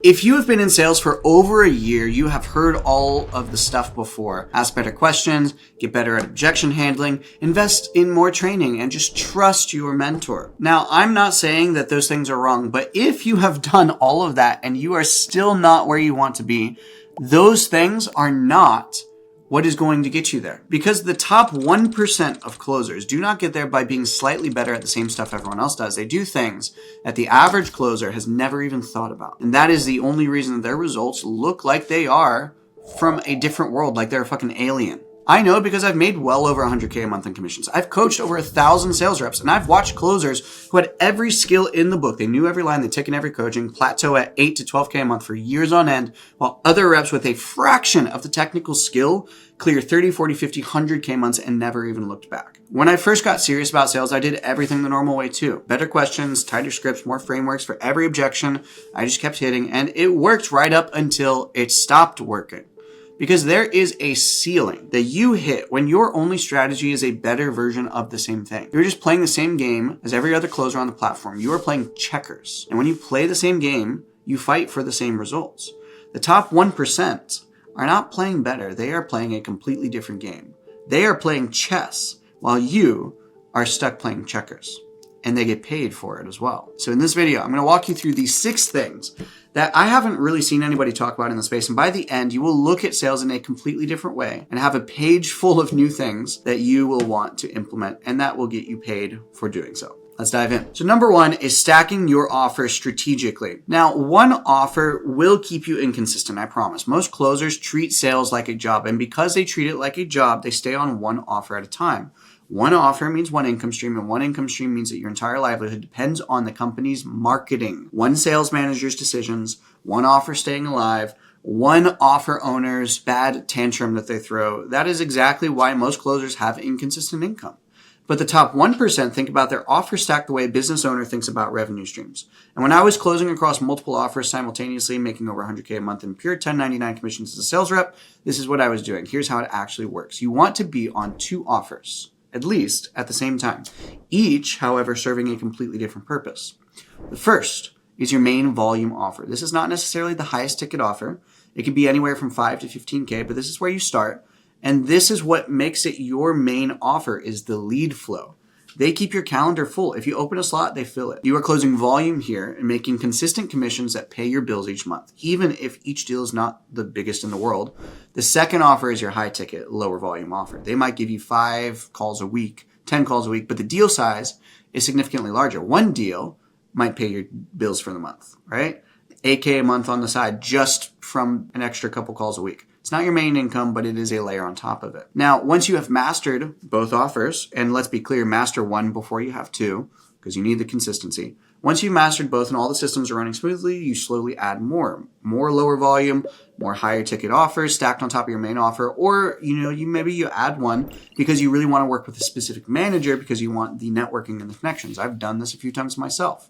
If you have been in sales for over a year, you have heard all of the stuff before. Ask better questions, get better at objection handling, invest in more training, and just trust your mentor. Now, I'm not saying that those things are wrong, but if you have done all of that and you are still not where you want to be, those things are not what is going to get you there. Because the top 1% of closers do not get there by being slightly better at the same stuff everyone else does. They do things that the average closer has never even thought about. And that is the only reason that their results look like they are from a different world, like they're a fucking alien. I know because I've made well over 100K a month in commissions. I've coached over 1,000 sales reps, and I've watched closers who had every skill in the book. They knew every line, they took in every coaching, plateau at 8 to 12K a month for years on end, while other reps with a fraction of the technical skill clear 30, 40, 50, 100K months and never even looked back. When I first got serious about sales, I did everything the normal way too. Better questions, tighter scripts, more frameworks for every objection. I just kept hitting, and it worked right up until it stopped working. Because there is a ceiling that you hit when your only strategy is a better version of the same thing. You're just playing the same game as every other closer on the platform. You are playing checkers. And when you play the same game, you fight for the same results. The top 1% are not playing better. They are playing a completely different game. They are playing chess while you are stuck playing checkers. And they get paid for it as well. So in this video, I'm going to walk you through these 6 things that I haven't really seen anybody talk about in the space. And by the end, you will look at sales in a completely different way and have a page full of new things that you will want to implement, and that will get you paid for doing so. Let's dive in. So number 1 is stacking your offers strategically. Now, one offer will keep you inconsistent, I promise. Most closers treat sales like a job, and because they treat it like a job, they stay on one offer at a time. One offer means one income stream, and one income stream means that your entire livelihood depends on the company's marketing. One sales manager's decisions, one offer staying alive, one offer owner's bad tantrum that they throw. That is exactly why most closers have inconsistent income. But the top 1% think about their offer stack the way a business owner thinks about revenue streams. And when I was closing across multiple offers simultaneously, making over 100K a month in pure 1099 commissions as a sales rep, this is what I was doing. Here's how it actually works. You want to be on 2 offers, at least at the same time, each, however, serving a completely different purpose. The first is your main volume offer. This is not necessarily the highest ticket offer. It can be anywhere from 5 to 15K, but this is where you start. And this is what makes it your main offer, is the lead flow. They keep your calendar full. If you open a slot, they fill it. You are closing volume here and making consistent commissions that pay your bills each month, even if each deal is not the biggest in the world. The second offer is your high ticket, lower volume offer. They might give you 5 calls a week, 10 calls a week, but the deal size is significantly larger. One deal might pay your bills for the month, right? 8K a month on the side just from an extra couple calls a week. It's not your main income, but it is a layer on top of it. Now, once you have mastered both offers, and let's be clear, master one before you have 2, because you need the consistency. Once you've mastered both and all the systems are running smoothly, you slowly add more lower volume, more higher ticket offers stacked on top of your main offer, or maybe you add one because you really want to work with a specific manager because you want the networking and the connections. I've done this a few times myself.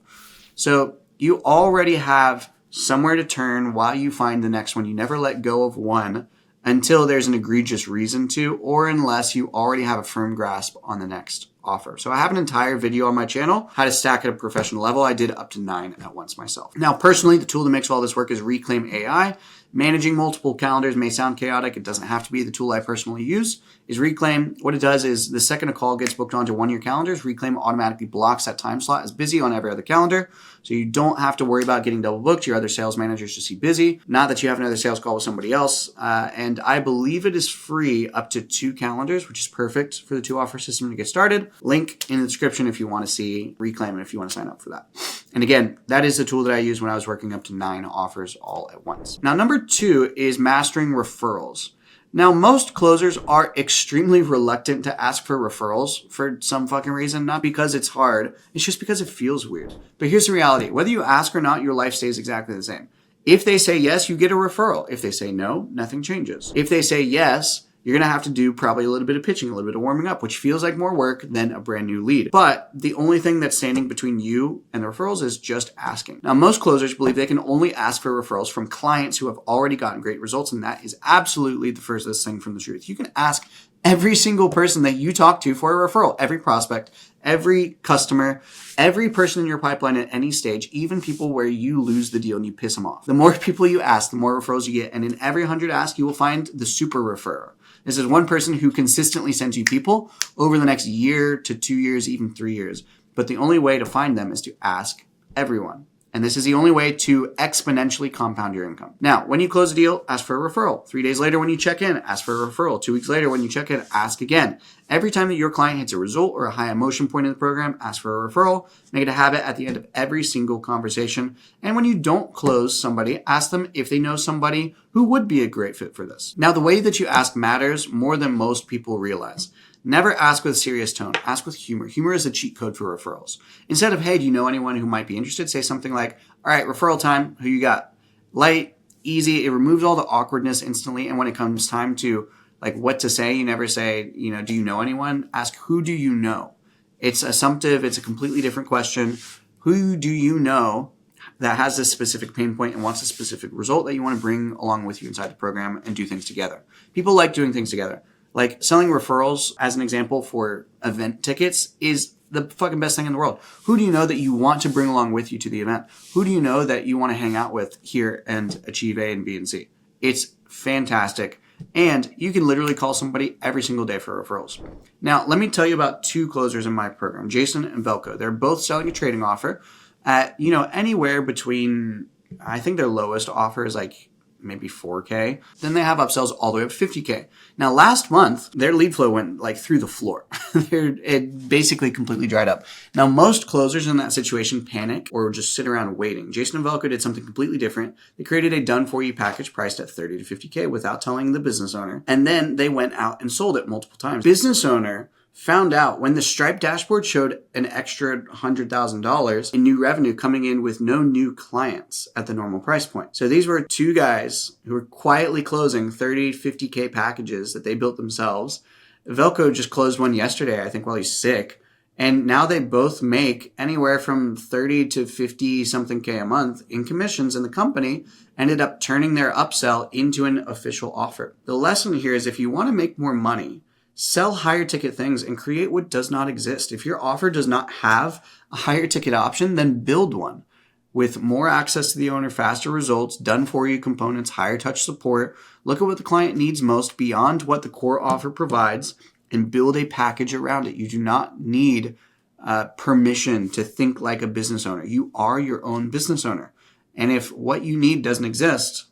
So you already have somewhere to turn while you find the next one. You never let go of one until there's an egregious reason to, or unless you already have a firm grasp on the next offer. So I have an entire video on my channel, how to stack at a professional level. I did up to 9 at once myself. Now, personally, the tool that makes all this work is Reclaim AI. Managing multiple calendars may sound chaotic. It doesn't have to be. The tool I personally use is Reclaim. What it does is the second a call gets booked onto one of your calendars, Reclaim automatically blocks that time slot as busy on every other calendar. So you don't have to worry about getting double booked. Your other sales managers just see busy. Not that you have another sales call with somebody else. And I believe it is free up to 2 calendars, which is perfect for the 2 offer system to get started. Link in the description if you want to see Reclaim and if you want to sign up for that. And again, that is the tool that I used when I was working up to 9 offers all at once. Now, number 2 is mastering referrals. Now, most closers are extremely reluctant to ask for referrals for some fucking reason, not because it's hard, it's just because it feels weird. But here's the reality. Whether you ask or not, your life stays exactly the same. If they say yes, you get a referral. If they say no, nothing changes. If they say yes, you're going to have to do probably a little bit of pitching, a little bit of warming up, which feels like more work than a brand new lead. But the only thing that's standing between you and the referrals is just asking. Now, most closers believe they can only ask for referrals from clients who have already gotten great results, and that is absolutely the furthest thing from the truth. You can ask every single person that you talk to for a referral, every prospect, every customer, every person in your pipeline at any stage, even people where you lose the deal and you piss them off. The more people you ask, the more referrals you get. And in every 100 asks, you will find the super referrer. This is one person who consistently sends you people over the next year to 2 years, even 3 years. But the only way to find them is to ask everyone. And this is the only way to exponentially compound your income. Now, when you close a deal, ask for a referral. 3 days later when you check in, ask for a referral. 2 weeks later when you check in, ask again. Every time that your client hits a result or a high emotion point in the program, ask for a referral. Make it a habit at the end of every single conversation. And when you don't close somebody, ask them if they know somebody who would be a great fit for this. Now, the way that you ask matters more than most people realize. Never ask with a serious tone. Ask with humor. Humor is a cheat code for referrals. Instead of, hey, do you know anyone who might be interested? Say something like, all right, referral time. Who you got? Light, easy. It removes all the awkwardness instantly. And when it comes time to like what to say, you never say, do you know anyone? Ask, who do you know? It's assumptive. It's a completely different question. Who do you know that has this specific pain point and wants a specific result that you want to bring along with you inside the program and do things together? People like doing things together. Like selling referrals, as an example, for event tickets is the fucking best thing in the world. Who do you know that you want to bring along with you to the event? Who do you know that you want to hang out with here and achieve A and B and C? It's fantastic. And you can literally call somebody every single day for referrals. Now, let me tell you about 2 closers in my program, Jason and Velko. They're both selling a trading offer at, anywhere between, I think their lowest offer is like maybe 4K. Then they have upsells all the way up to 50K. Now, last month, their lead flow went like through the floor. It basically completely dried up. Now, most closers in that situation panic or just sit around waiting. Jason and Velko did something completely different. They created a done-for-you package priced at 30 to 50K without telling the business owner. And then they went out and sold it multiple times. Business owner found out when the Stripe dashboard showed an extra $100,000 in new revenue coming in with no new clients at the normal price point. So these were 2 guys who were quietly closing 30, 50K packages that they built themselves. Velko just closed one yesterday, I think, while he's sick. And now they both make anywhere from 30 to 50 something K a month in commissions, and the company ended up turning their upsell into an official offer. The lesson here is if you want to make more money, sell higher ticket things and create what does not exist. If your offer does not have a higher ticket option, then build one with more access to the owner, faster results, done for you components, higher touch support. Look at what the client needs most beyond what the core offer provides and build a package around it. You do not need permission to think like a business owner. You are your own business owner. And if what you need doesn't exist,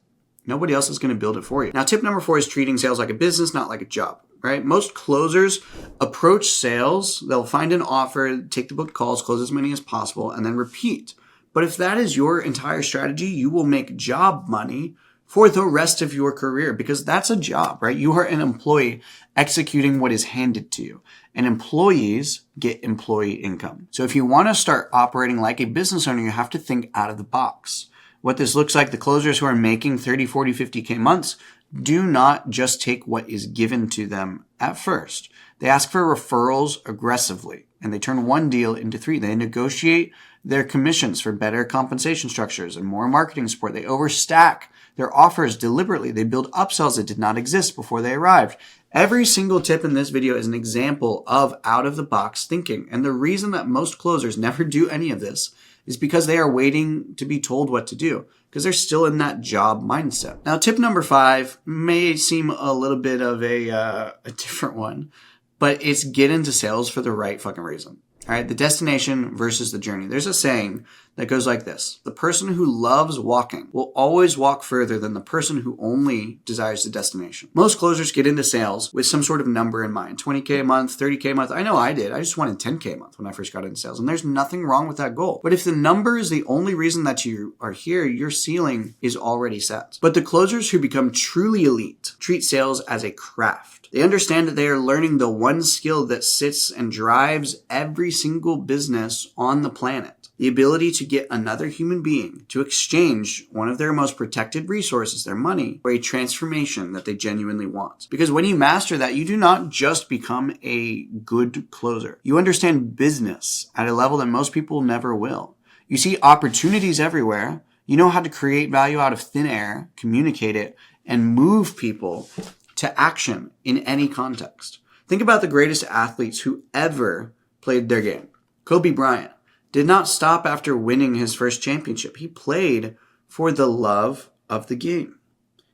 nobody else is going to build it for you. Now, tip number 4 is treating sales like a business, not like a job. Right? Most closers approach sales. They'll find an offer, take the book calls, close as many as possible, and then repeat. But if that is your entire strategy, you will make job money for the rest of your career because that's a job, right? You are an employee executing what is handed to you. And employees get employee income. So if you want to start operating like a business owner, you have to think out of the box. What this looks like, the closers who are making 30, 40, 50K months do not just take what is given to them at first. They ask for referrals aggressively, and they turn 1 deal into 3. They negotiate their commissions for better compensation structures and more marketing support. They overstack their offers deliberately. They build upsells that did not exist before they arrived. Every single tip in this video is an example of out-of-the-box thinking. And the reason that most closers never do any of this is because they are waiting to be told what to do, because they're still in that job mindset. Now, tip number 5 may seem a little bit of a different one, but it's get into sales for the right fucking reason. All right, the destination versus the journey. There's a saying that goes like this. The person who loves walking will always walk further than the person who only desires the destination. Most closers get into sales with some sort of number in mind. 20K a month, 30K a month. I know I did. I just wanted 10K a month when I first got into sales. And there's nothing wrong with that goal. But if the number is the only reason that you are here, your ceiling is already set. But the closers who become truly elite treat sales as a craft. They understand that they are learning the one skill that sits and drives every single business on the planet. The ability to get another human being to exchange one of their most protected resources, their money, for a transformation that they genuinely want. Because when you master that, you do not just become a good closer. You understand business at a level that most people never will. You see opportunities everywhere. You know how to create value out of thin air, communicate it, and move people to action in any context. Think about the greatest athletes who ever played their game. Kobe Bryant did not stop after winning his first championship. He played for the love of the game.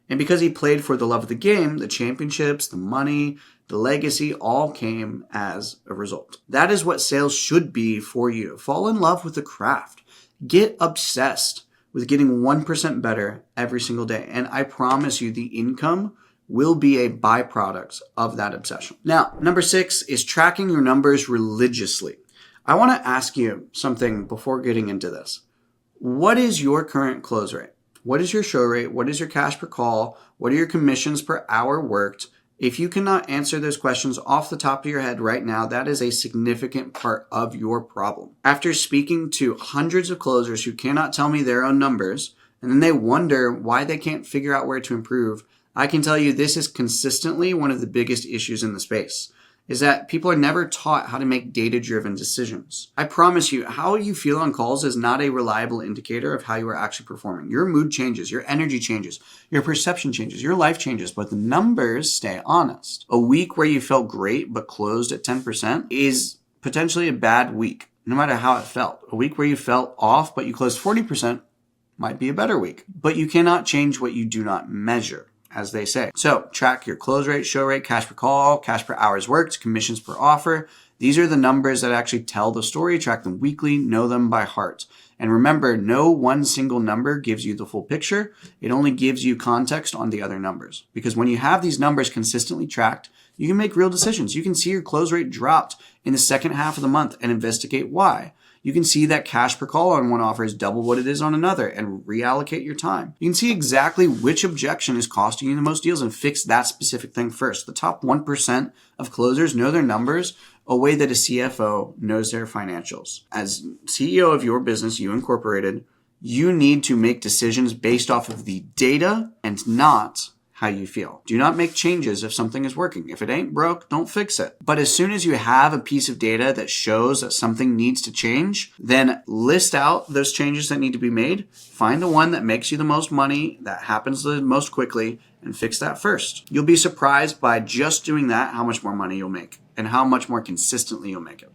And because he played for the love of the game, the championships, the money, the legacy all came as a result. That is what sales should be for you. Fall in love with the craft. Get obsessed with getting 1% better every single day. And I promise you the income will be a byproduct of that obsession. Now, number 6 is tracking your numbers religiously. I want to ask you something before getting into this. What is your current close rate? What is your show rate? What is your cash per call? What are your commissions per hour worked? If you cannot answer those questions off the top of your head right now, that is a significant part of your problem. After speaking to hundreds of closers who cannot tell me their own numbers, and then they wonder why they can't figure out where to improve, I can tell you this is consistently one of the biggest issues in the space, is that people are never taught how to make data-driven decisions. I promise you, how you feel on calls is not a reliable indicator of how you are actually performing. Your mood changes, your energy changes, your perception changes, your life changes, but the numbers stay honest. A week where you felt great but closed at 10% is potentially a bad week, no matter how it felt. A week where you felt off but you closed 40% might be a better week. But you cannot change what you do not measure, as they say. So track your close rate, show rate, cash per call, cash per hours worked, commissions per offer. These are the numbers that actually tell the story. Track them weekly, know them by heart. And remember, no one single number gives you the full picture. It only gives you context on the other numbers. Because when you have these numbers consistently tracked, you can make real decisions. You can see your close rate dropped in the second half of the month and investigate why. You can see that cash per call on one offer is double what it is on another and reallocate your time. You can see exactly which objection is costing you the most deals and fix that specific thing first. The top 1% of closers know their numbers a way that a CFO knows their financials. As CEO of your business, you incorporated, you need to make decisions based off of the data and not how you feel. Do not make changes if something is working. If it ain't broke, don't fix it. But as soon as you have a piece of data that shows that something needs to change, then list out those changes that need to be made. Find the one that makes you the most money, that happens the most quickly, and fix that first. You'll be surprised by just doing that how much more money you'll make and how much more consistently you'll make it.